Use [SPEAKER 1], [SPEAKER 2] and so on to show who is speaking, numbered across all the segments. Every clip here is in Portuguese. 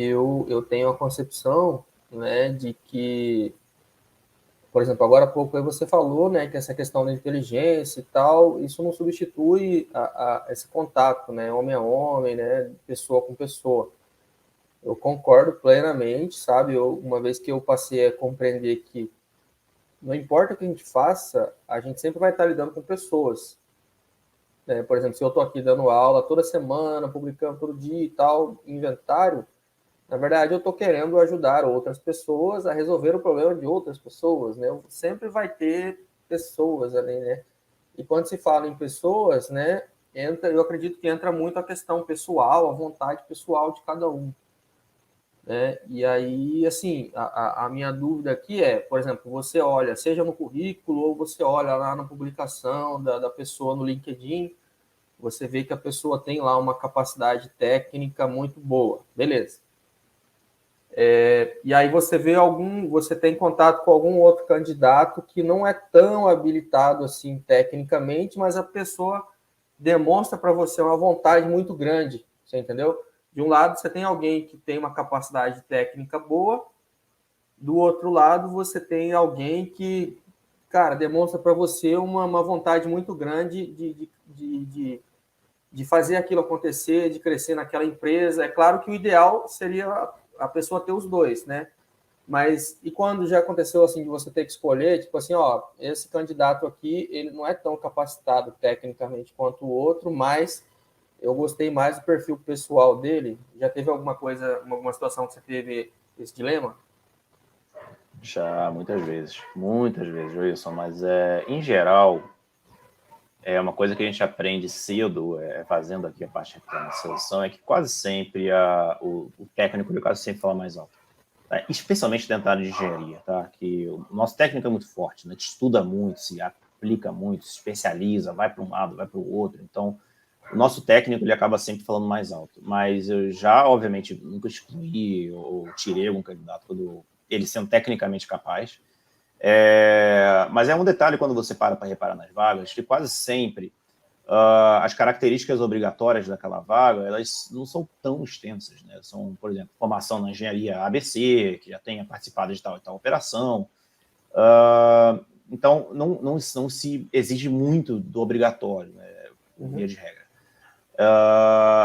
[SPEAKER 1] eu tenho a concepção, né, de que, por exemplo, agora há pouco aí você falou, né, que essa questão da inteligência e tal, isso não substitui esse contato, né, homem a homem, né, pessoa com pessoa. Eu concordo plenamente, sabe? Uma vez que eu passei a compreender que não importa o que a gente faça, a gente sempre vai estar lidando com pessoas. Né? Por exemplo, se eu estou aqui dando aula toda semana, publicando todo dia e tal, inventário, na verdade eu estou querendo ajudar outras pessoas a resolver o problema de outras pessoas. Né? Sempre vai ter pessoas ali, né? E quando se fala em pessoas, né, eu acredito que entra muito a questão pessoal, a vontade pessoal de cada um. Né? E aí, assim, a minha dúvida aqui é, por exemplo, você olha, seja no currículo ou você olha lá na publicação da pessoa no LinkedIn, você vê que a pessoa tem lá uma capacidade técnica muito boa, beleza. E aí você tem contato com algum outro candidato que não é tão habilitado assim tecnicamente, mas a pessoa demonstra para você uma vontade muito grande, você entendeu? De um lado, você tem alguém que tem uma capacidade técnica boa, do outro lado, você tem alguém que, cara, demonstra para você uma vontade muito grande de fazer aquilo acontecer, de crescer naquela empresa. É claro que o ideal seria a pessoa ter os dois, né? Mas e quando já aconteceu assim de você ter que escolher, tipo assim, ó, esse candidato aqui, ele não é tão capacitado tecnicamente quanto o outro, mas eu gostei mais do perfil pessoal dele. Já teve alguma coisa, alguma situação que você teve esse dilema?
[SPEAKER 2] Já, muitas vezes, Wilson, mas em geral, é uma coisa que a gente aprende cedo, fazendo aqui a parte da seleção, é que quase sempre o técnico ele quase sempre fala mais alto. Tá? Especialmente dentro da área de engenharia, tá? Que o nosso técnico é muito forte, né? A gente estuda muito, se aplica muito, se especializa, vai para um lado, vai para o outro. Então, o nosso técnico ele acaba sempre falando mais alto. Mas eu já, obviamente, nunca excluí ou tirei algum candidato quando ele sendo tecnicamente capaz. Mas é um detalhe quando você para reparar nas vagas, que quase sempre as características obrigatórias daquela vaga, elas não são tão extensas, né? São, por exemplo, formação na engenharia ABC, que já tenha participado de tal e tal operação. Então, não se exige muito do obrigatório, né? Por via de regra.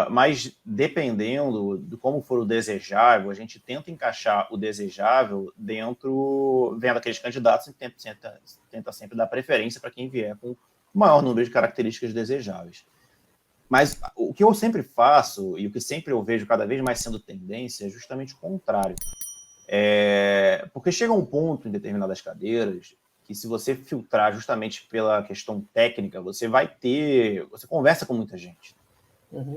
[SPEAKER 2] Mas dependendo de como for o desejável, a gente tenta encaixar o desejável vendo aqueles candidatos e tenta sempre dar preferência para quem vier com o maior número de características desejáveis. Mas o que eu sempre faço, e o que sempre eu vejo cada vez mais sendo tendência, é justamente o contrário. Porque chega um ponto em determinadas cadeiras que se você filtrar justamente pela questão técnica, você conversa com muita gente.
[SPEAKER 1] Uhum.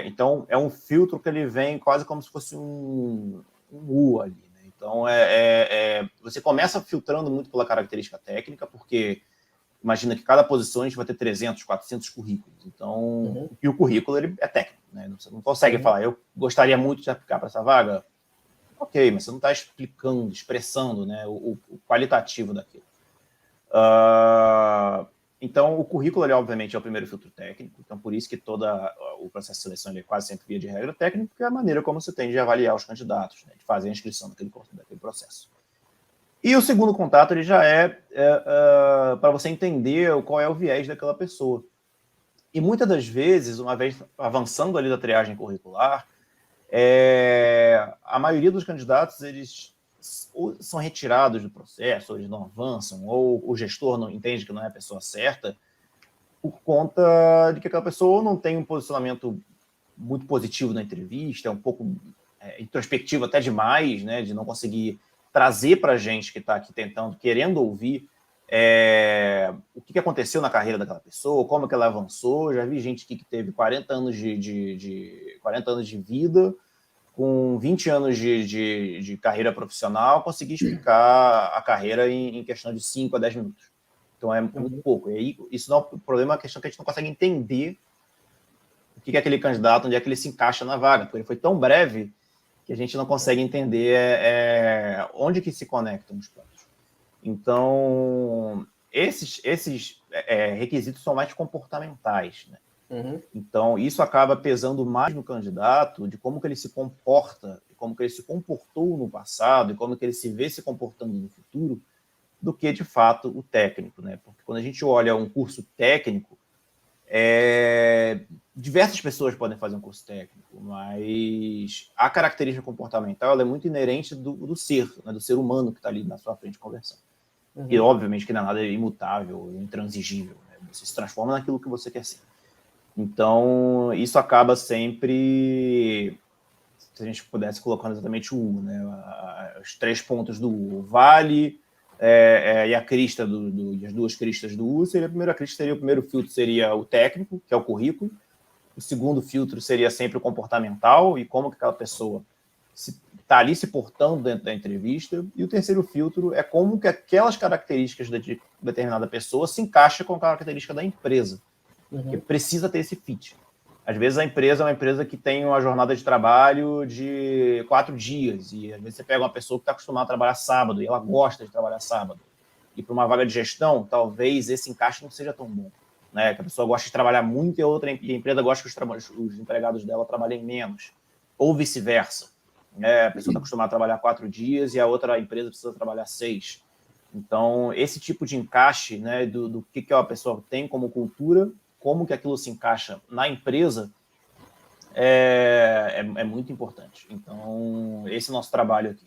[SPEAKER 2] Então, é um filtro que ele vem quase como se fosse um U ali. Né? Então, você começa filtrando muito pela característica técnica, porque imagina que cada posição a gente vai ter 300, 400 currículos. Então, e o currículo ele é técnico. Né? Você não consegue falar, eu gostaria muito de aplicar para essa vaga. Ok, mas você não está expressando né, o qualitativo daquilo. Então, o currículo, ele, obviamente, é o primeiro filtro técnico, então por isso que todo o processo de seleção ele é quase sempre via de regra técnico, porque é a maneira como você tem de avaliar os candidatos, né, de fazer a inscrição daquele processo. E o segundo contato ele já para você entender qual é o viés daquela pessoa. E muitas das vezes, uma vez avançando ali da triagem curricular, a maioria dos candidatos eles ou são retirados do processo, ou eles não avançam, ou o gestor não entende que não é a pessoa certa, por conta de que aquela pessoa não tem um posicionamento muito positivo na entrevista, é um pouco introspectivo até demais, né, de não conseguir trazer para a gente que está aqui querendo ouvir o que aconteceu na carreira daquela pessoa, como que ela avançou. Já vi gente aqui que teve 40 anos 40 anos de vida, com 20 anos de carreira profissional, conseguir explicar a carreira em questão de 5 a 10 minutos. Então, é muito pouco. E aí, isso não é um problema, a questão que a gente não consegue entender o que é aquele candidato, onde é que ele se encaixa na vaga, porque ele foi tão breve que a gente não consegue entender onde que se conectam os pontos. Então, esses requisitos são mais comportamentais, né?
[SPEAKER 1] Uhum.
[SPEAKER 2] Então, isso acaba pesando mais no candidato, de como que ele se comporta, de como que ele se comportou no passado e como que ele se vê se comportando no futuro, do que, de fato, o técnico, né? Porque quando a gente olha um curso técnico, diversas pessoas podem fazer um curso técnico, mas a característica comportamental ela é muito inerente do ser, né? Do ser humano que está ali na sua frente conversando.
[SPEAKER 1] Uhum.
[SPEAKER 2] E, obviamente, que não é nada imutável, intransigível. Né? Você se transforma naquilo que você quer ser. Então, isso acaba sempre, se a gente pudesse colocar exatamente o U, né? Os 3 pontos do U, o vale e a crista as 2 cristas do U, seria a primeira crista, seria o primeiro filtro seria o técnico, que é o currículo, o segundo filtro seria sempre o comportamental e como que aquela pessoa está ali se portando dentro da entrevista, e o terceiro filtro é como que aquelas características de determinada pessoa se encaixam com a característica da empresa. Porque precisa ter esse fit. Às vezes a empresa é uma empresa que tem uma jornada de trabalho de 4 dias, e às vezes você pega uma pessoa que está acostumada a trabalhar sábado, e ela gosta de trabalhar sábado. E para uma vaga de gestão, talvez esse encaixe não seja tão bom. Né? Que a pessoa gosta de trabalhar muito e a empresa gosta que os empregados dela trabalhem menos. Ou vice-versa. A pessoa está acostumada a trabalhar 4 dias e a outra empresa precisa trabalhar 6. Então, esse tipo de encaixe, né, do que a pessoa tem como cultura, como que aquilo se encaixa na empresa, é muito importante. Então, esse é o nosso trabalho aqui.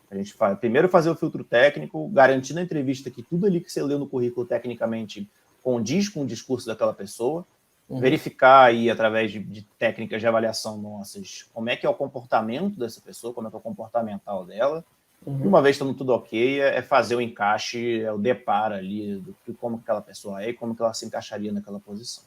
[SPEAKER 2] A gente primeiro fazer o filtro técnico, garantir na entrevista que tudo ali que você leu no currículo tecnicamente condiz com o discurso daquela pessoa, verificar aí através de técnicas de avaliação nossas como é que é o comportamento dessa pessoa, como é que é o comportamental dela. E uma vez estando tudo ok, é fazer o encaixe, o deparo ali, de como que aquela pessoa é e como que ela se encaixaria naquela posição.